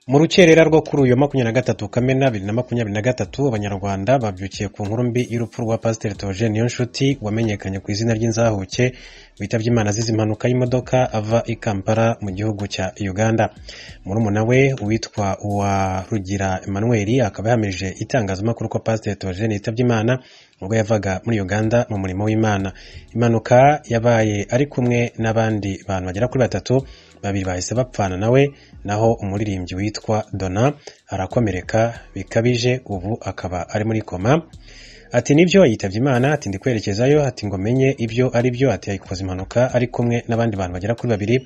Mu rukerera rwo kuri uyu 23 Kamena 2023 abanyarwanda babyukiye ku nkuru mbi y'urupfu rwa Pasteur Theogene Niyonshuti wamenyekanye ku izina ry'Inzahuke witabye Imana azize impanuka y'imodoka ava i Kampala mu gihugu cya Uganda. Murumuna we witwa Uwarugira Emmanuel akaba yahamije itangazamakuru ko Pasteur Theogene yitabye Imana ubwo yavaga muri Uganda mu murimo w'Imana. Impanuka yabaye ari kumwe n'abandi bantu bagera kuri 3, babiri bahise bapfana nawe, naho umuririmbyi witwa Donna arakomereka bikabije, ubu akaba ari muri koma. Ati nibyo yitabye Imana, ati ndi kwerekezayo, ati ngo menye ibyo ari byo, ati yayikoze impanuka ari kumwe n'abandi bantu bagera kuri 2,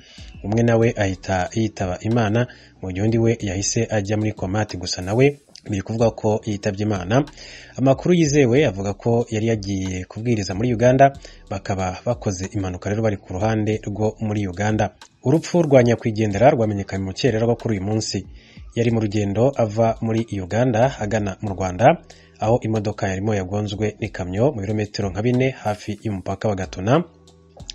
umwe nawe ahita yitaba Imana mu gihe undi we yahise ajya muri koma. Ati gusa nawe biri kuvuga ko yitabye Imana. Amakuru yizewe avuga ko yari yagiye kubwiriza muri Uganda, bakaba bakoze impanuka rero bari ku ruhande rwo muri Uganda. Urupfu rwa nyakwigendera rwamenyekanye mu cyerera rwo kuri uyu munsi. Yari mu rugendo ava muri Uganda agana mu Rwanda, aho imodoka yarimo yagonzwe n'ikamyo mu birometero nka 4 hafi y'umupaka wa Gatuna.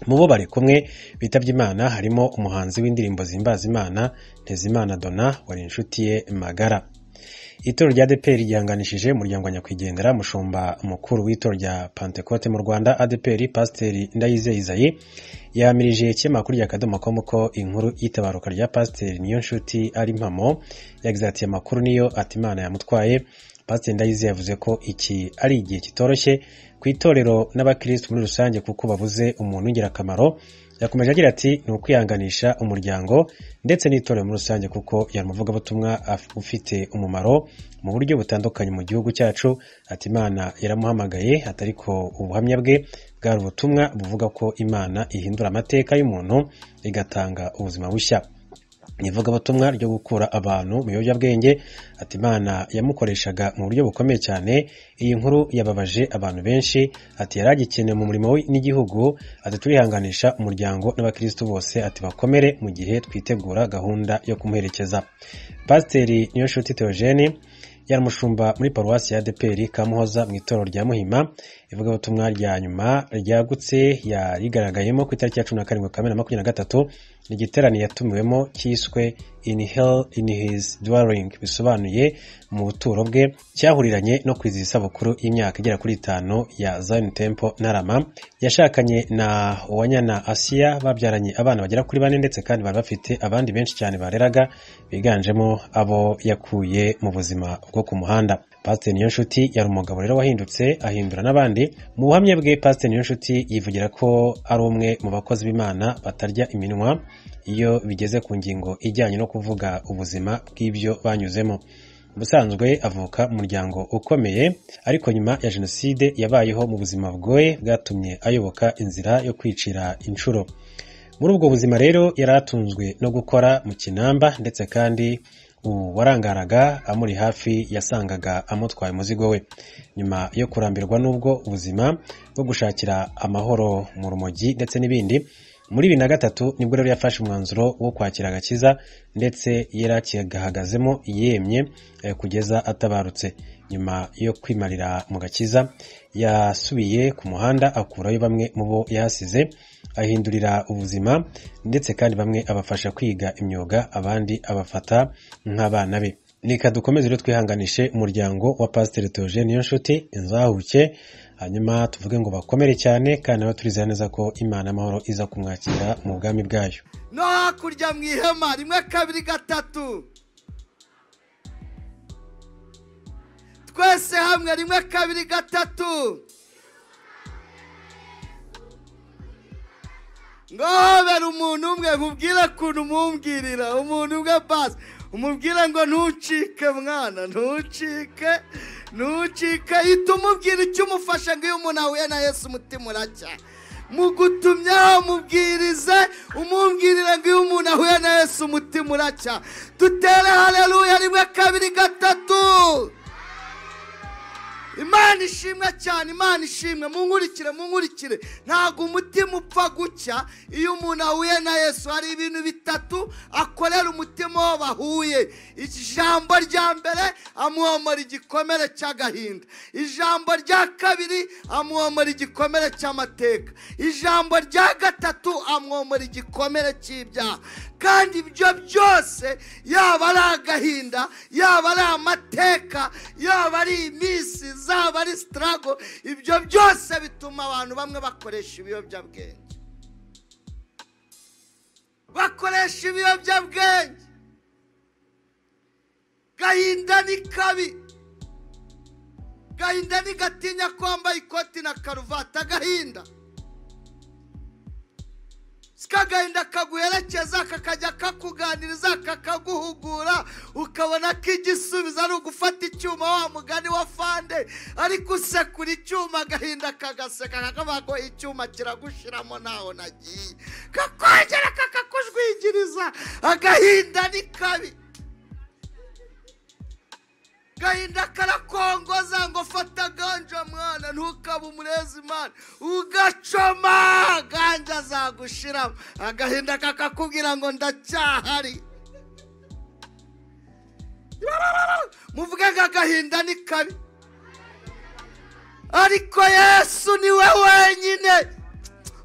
Mu bo bari kumwe bitabye Imana harimo umuhanzi w'indirimbo zimbaza Imana Ntezimana Donna wari inshuti ye magara. Itorero rya ADEPR ryanganishije umuryango wa nyakwigendera mushumba mukuru w'itorero rya Pentecote mu Rwanda ADEPR Pasteur Ndayizeye Isaie yamirije ikinyamakuru rya Kadomo.com ko inkuru y'itabaruka rya Pasteur Niyonshuti ari impamo. Yagize ati amakuru niyo ati Imana yamutwaye. Pasteur Ndayizeye yavuze ko iki ari igihe kitoroshye ku itorero n'abakristo muri rusange kuko babuze umuntu w'ingirakamaro. Yakomeje agira ati ni ukwihanganisha umuryango ndetse n'itorero muri rusange kuko yari umuvugabutumwa ufite umumaro mu buryo butandukanye mu gihugu cyacu. Ati Imana yaramuhamagaye, atariko ubuhamya bwe bwari ubutumwa buvuga ko Imana ihindura amateka y'umuntu igatanga ubuzima bushya. Nivuga butumwa ryo gukura abantu mu biyobyabwenge. Ati Imana yamukoreshaga mu buryo bukomeye cyane. Iyi nkuru yababaje abantu benshi. Ati yaragikeneye mu murimo n'igihugu. Ati turihanganisha umuryango n'abakristo bose, ati bakomere mu gihe twitegura gahunda yo kumuherekeza. Pasteur Niyonshuti Theogene yari umushumba muri paruwasi ya ADEPR Kamuhoza mu itorero rya Muhima. Ivuga butumwa rya nyuma ryagutse yarigaragayemo ku itariki ya 17 Kamena 2023 n'igiterane yatumiwemo cyiswe in his dwelling, bisobanuye mu buturo bwe, cyahuriranye no kwizihiza isabukuru y'imyaka igera kuri 5 ya Zion Temple Ntarama. Yashakanye na Uwanyana Asia, babyaranye abana bagera kuri 4 ndetse kandi bari bafite abandi benshi cyane bareraga biganjemo abo yakuye mu buzima bwo ku muhanda. Pasteur Niyonshuti yari umugabo rero wahindutse ahindura n'abandi. Mu buhamya bwe Pasteur Niyonshuti yivugira ko ari umwe mu bakozi b'Imana batarya iminwa iyo bigeze ku ngingo ijyanye no kuvuga ubuzima bw'ibyo banyuzemo. Ubusanzwe avuka mu muryango ukomeye, ariko nyuma ya jenoside yabayeho mu buzima bwoye bwatumye ayoboka inzira yo kwicira inshuro. Muri ubwo buzima rero yaratunzwe no gukora mu kinamba, ndetse kandi warangaraga amuri hafi yasangaga amutwaye umuzigo we. Nyuma yo kurambirwa n'ubwo ubuzima bwo gushakira amahoro mu rumogi ndetse n'ibindi, muri 2003 nibwo rero yafashe umwanzuro wo kwakira agakiza, ndetse yarakigahagazemo yemye kugeza atabarutse. Nyuma yo kwimarira mu gakiza yasubiye ku muhanda akurayo bamwe mu bo yahasize, ahindurira ubuzima, ndetse kandi bamwe abafasha kwiga imyuga, abandi abafata nk'abana be. Nika dukomeze rero twihanganishe umuryango wa Pasteur Theogene Niyonshuti Inzahuke, hanyuma tuvuge ngo bakomere cyane, kandi nawe turizera neza ko Imana amahoro iza kumwakira mu bwami bwayo. No hakurya mu ihema 1 2 3 twese hamwe 1 2 3 ngobera umuntu umwe nkubwira kuntu mumbwirira umuntu umwe basi umubwira ngo ntucike mwana, ntucike itumubwira icyo umufasha ngo iyo umuntu ahuye na Yesu umutima uracya. Mugutumya mubwirize umumbwirira ngo iyo umuntu ahuye na Yesu umutima uracya. Tutere haleluya 1 2 3 Imana ishimwe cyane, Imana ishimwe. Munkurikire ntago umutima upfa gucya iyo umuntu ahuye na Yesu. Hari ibintu bitatu akorera umutima wo bahuye. Ijambo rya mbere amuhomora igikomere cy'agahinda, ijambo rya kabiri amuhomora igikomere cy'amateka, ijambo rya gatatu amuhomora igikomere cy'ibyaha. Kandi ibyo byose, yaba ari agahinda, yaba ari amateka, yaba ari iminsi, zaba ari struggle, ibyo byose bituma abantu bamwe bakoresha ibiyobyabwenge. Bakoresha ibiyobyabwenge. Gahinda ni kabi. Gahinda ni gatinya kwambaye ikoti na karuvati. Agahinda Skagahinda kaguherekeza, kakajya kakuganiriza, kakaguhugura, ukabona ko igisubizo ari ugufata icyuma, wa mugani wa Fande, ariko usekura icyuma agahinda kagaseka, kakavuga ngo icyuma kiragushiramo naho nagiye, kakongera kakakujwigiriza. Agahinda ni kabi. Gahinda karakongoza ngo fata ganja mwana, ntukabe umurezi Imana, ugacoma ganja azagushiramo. Agahinda kakakubwira ngo ndacyahari. Muvuge ngo agahinda ni kabi, ariko Yesu niwe wenyine.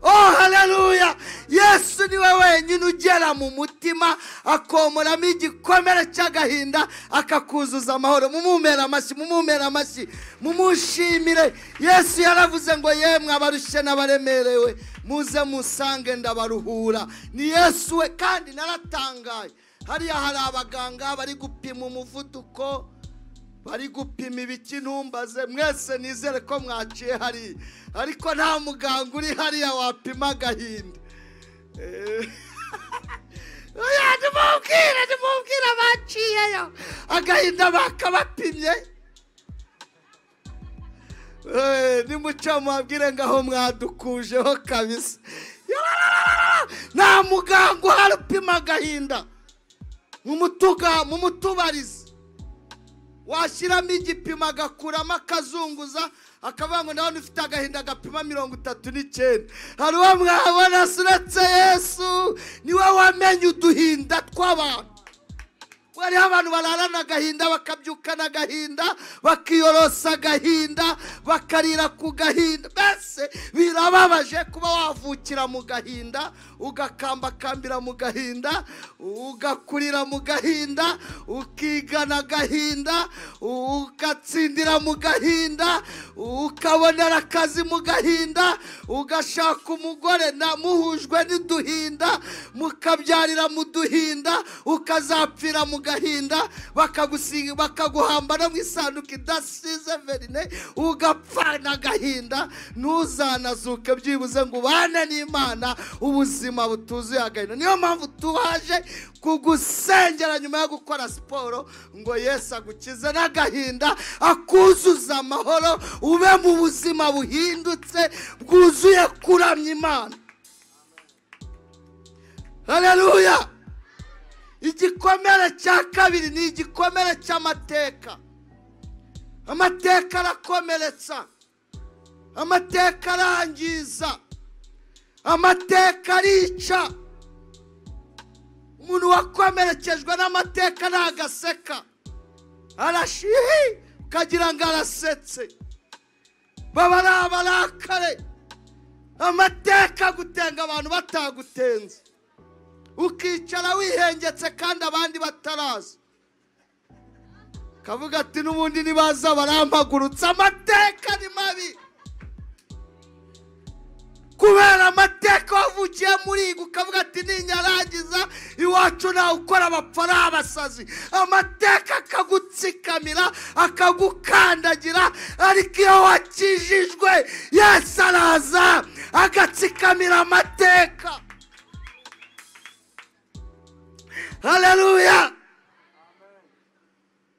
Oh haleluya! Yesu niwe wenyine ugera mu mutima akomoramo igikomere cy'agahinda akakuzuza amahoro. Mumumera amashyi, mumushimire. Yesu yaravuze ngo yemwe abarushye n'abaremerewe muze musange ndabaruhura. Ni Yesu we. Kandi naratangaye, hariya hari abaganga bari gupima umuvuduko, bari gupima ibiki ntumbaze. Mwese nizere ko mwaciye hari, ariko nta muganga uri hariya wapima agahinda. Oya nimubwira baciyeyo agahinda bakabapimye. Nimuca mubabwire ngaho mwadukujeho kabisa. Nta muganga uhari upima agahinda. Mumutubarize. Washyiramo igipimo agakuramo akazunguza, akavuga ngo nawe ufite agahinda gapima 39. Hari uwo mwabona suretse Yesu niwe wamenye uduhinda tw'abantu. Wari abantu bararana agahinda, bakabyukana agahinda, bakiyorosa agahinda, bakarira ku gahinda. Bese birababaje kuba wavukira mu gahinda, ugakambakambira mu gahinda, ugakurira mu gahinda, ukigana agahinda, ugatsindira mu gahinda, ukabonera akazi mu gahinda, ugashaka umugore muhujwe n'iduhinda, mukabyarira mu duhinda, ukazapfira mu gahinda, bakaguhamba no mu isanduku idasize verine, ugapfana agahinda. Ntuzanazuke byibuze ngo ubane n'Imana ubuzima butuzuye agahinda. Niyo mpamvu tubaje kugusengera nyuma yo gukora siporo ngo Yesu agukize n'agahinda, akuzuza amahoro, ube mu buzima buhindutse bwuzuye kuramya Imana. Haleluya! Igikomere cya kabiri ni igikomere cy'amateka. Amateka arakomeretsa, amateka arangiza, amateka arica. Umuntu wakomerekejwe n'amateka ntagaseka, arashihi ukagira ngo arasetse. Baba ari abarakare. Amateka gutenga abantu batagutenze, ukicara wihengetse kandi abandi bataraza, kavuga ati n'ubundi nibaza barampagurutsa. Amateka ni mabi. Kubera amateka wavukiye muri ukavuga ati ninyarangiza iwacu nawe ukora abapfara abasazi. Amateka akagutsikamira, akagukandagira, ariko iyo wakijijwe Yesu araza agatsikamira amateka. Haleluya!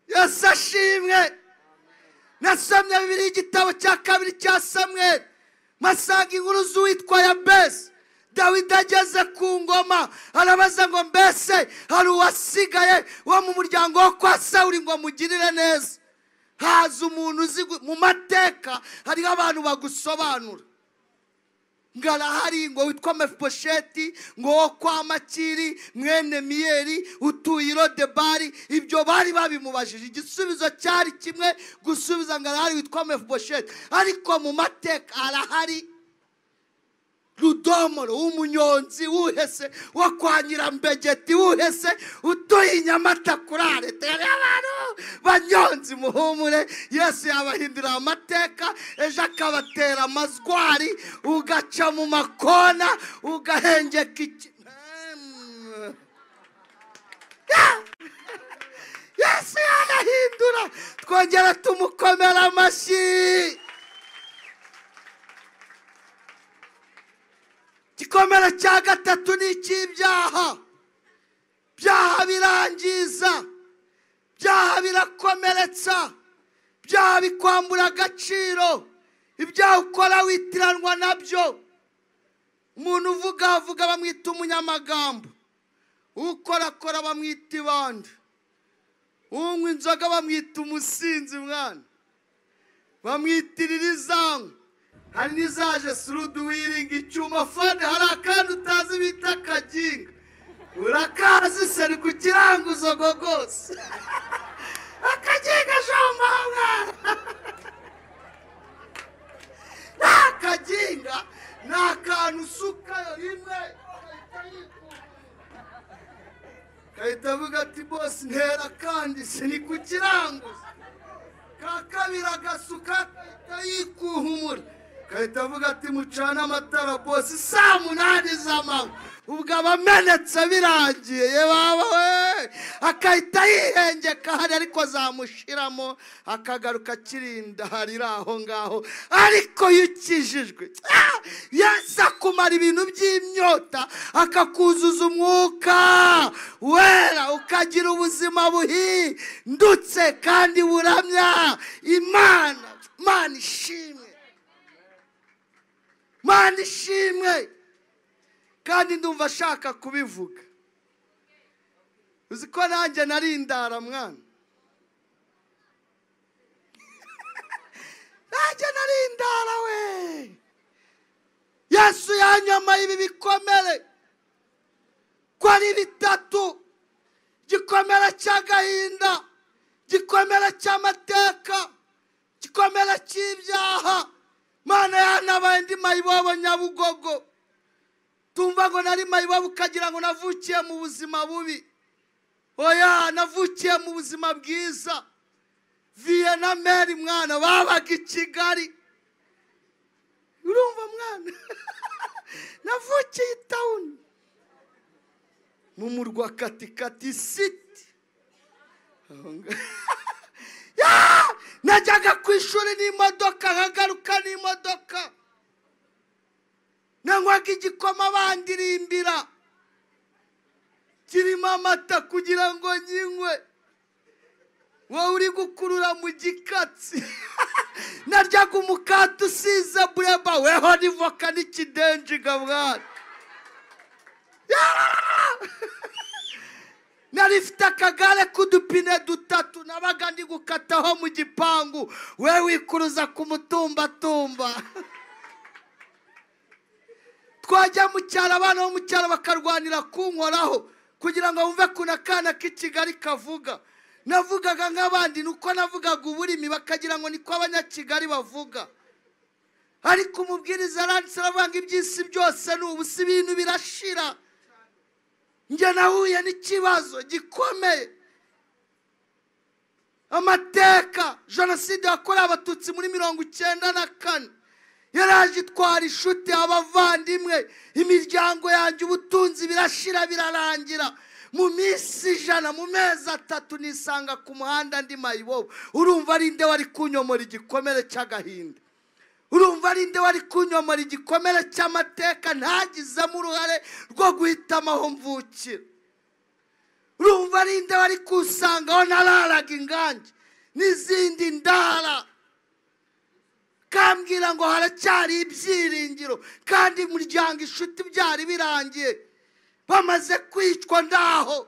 Yesu ashimwe. Nasomye Bibiliya igitabo cya kabiri cya Samweli, masanga inkuru z'uwitwa Yabesi. Dawidi ageze ku ngoma, arabaza ngo mbese hari uwasigaye wo mu muryango wo kwa Sawuli ngo mugirire neza. haza umuntu uzi mu mateka hariho abantu bagusobanura ngo arahari ngo witwa Mefibosheti ngo wo kwa Makiri mwene Miyeri utuye i Lodebari. ibyo bari babimubajije igisubizo cyari kimwe gusubiza ngo arahari witwa Mefibosheti. ariko mu mateka arahari Rudomoro w'umunyonzi wuhese wo kwa Nyirambegeti wuhese utuye i Nyamata kurare. tere abantu banyonzi muhumure, Yesu yabahindura amateka ejo akabatera amazwari ugaca mu makona ugahengeka Yesu yarahindura. twongera tumukomera amashyi. igikomere cya gatatu ni icy'ibyaha. byaha birangiza, byaha birakomeretsa, byaha bikwambura agaciro, ibyaha ukora witiranwa nabyo. umuntu uvuga bamwita umunyamagambo, ukorakora bamwita ibandi, unywa inzoga bamwita umusinzi, mwana bamwitirira izangu. hari n'izaje surudu wiringa icyuma fone, hari akandi utazi bita akaginga, urakazi seri ku kiranguzo gogose akaginga jomba mwana. n'akaginga ni akantu usukayo rimwe kahita avuga ati bose ntera kandi seri ku kiranguzo. ka kabiri agasuka kahita yikuhumura, kahita avuga ati mucana amatara bose saa 8 z'amanywa. ubwo abamenetse birangiye ye baba we, akahita yihengeka hari ariko zamushiramo akagaruka kirinda harira aho ngaho. ariko yukijijwe Yesu akumara ibintu by'imyota akakuzuza umwuka wera, ukagira ubuzima buhindutse kandi buramya Imana. Mana ishimwe, Mana ishimwe. kandi ndumva ashaka kubivuga. uzi ko nanjye narindara mwana, nanjye narindara we. Yesu yanyamaye ibi bikomere ko ari bitatu: gikomere cy'agahinda, gikomere cy'amateka, gikomere cy'ibyaha. Mana yanabaye ndi mayibobo Nyabugogo. tumva ngo nari mayibobo ukagira ngo navukiye mu buzima bubi. oya, navukiye mu buzima bwiza. Viye na Meri mwana babaga i Kigali, urumva mwana navukiye i town mu murwa katikati city. najyaga ku ishuri n'imodoka nkagaruka n'imodoka, nanywaga igikoma bandirimbira kirimo amata kugira ngo nyinywe. wowe uri gukurura mu gikatsi naryaga umukati usize bureba, weho n'ivoka n'ikidenji gabwana. narifite akagare k'udupine dutatu nabaga ndi gukataho mu gipangu, we wikuruza ku mutumbatumba. twajya mu cyaro, abana bo mu cyaro bakarwanira kunkoraho kugira ngo bumve kuna akana k'i Kigali kavuga. navugaga nk'abandi, nuko navugaga uburimi bakagira ngo niko abanyakigali bavuga. ariko umubwiriza aranditse aravuga ngo iby'isi byose ni ubusa, ibintu birashira. njye nahuye n'ikibazo gikomeye. amateka jenoside yakorewe abatutsi muri 1994 yaraje itwara inshuti, abavandimwe, imiryango yanjye, ubutunzi birashira birarangira. mu minsi 100, mu mezi 3 nisanga ku muhanda ndi mayibobo. urumva ari nde wari kunyomora igikomere cy'agahinda? urumva ari nde wari kunyomora igikomere cy'amateka ntagizemo uruhare rwo guhitamo aho mvukira? urumva ari nde wari kusangaho nararaga ingange n'izindi ndara, kambwira ngo haracyari ibyiringiro, kandi umuryango inshuti byari birangiye bamaze kwicwa ndaho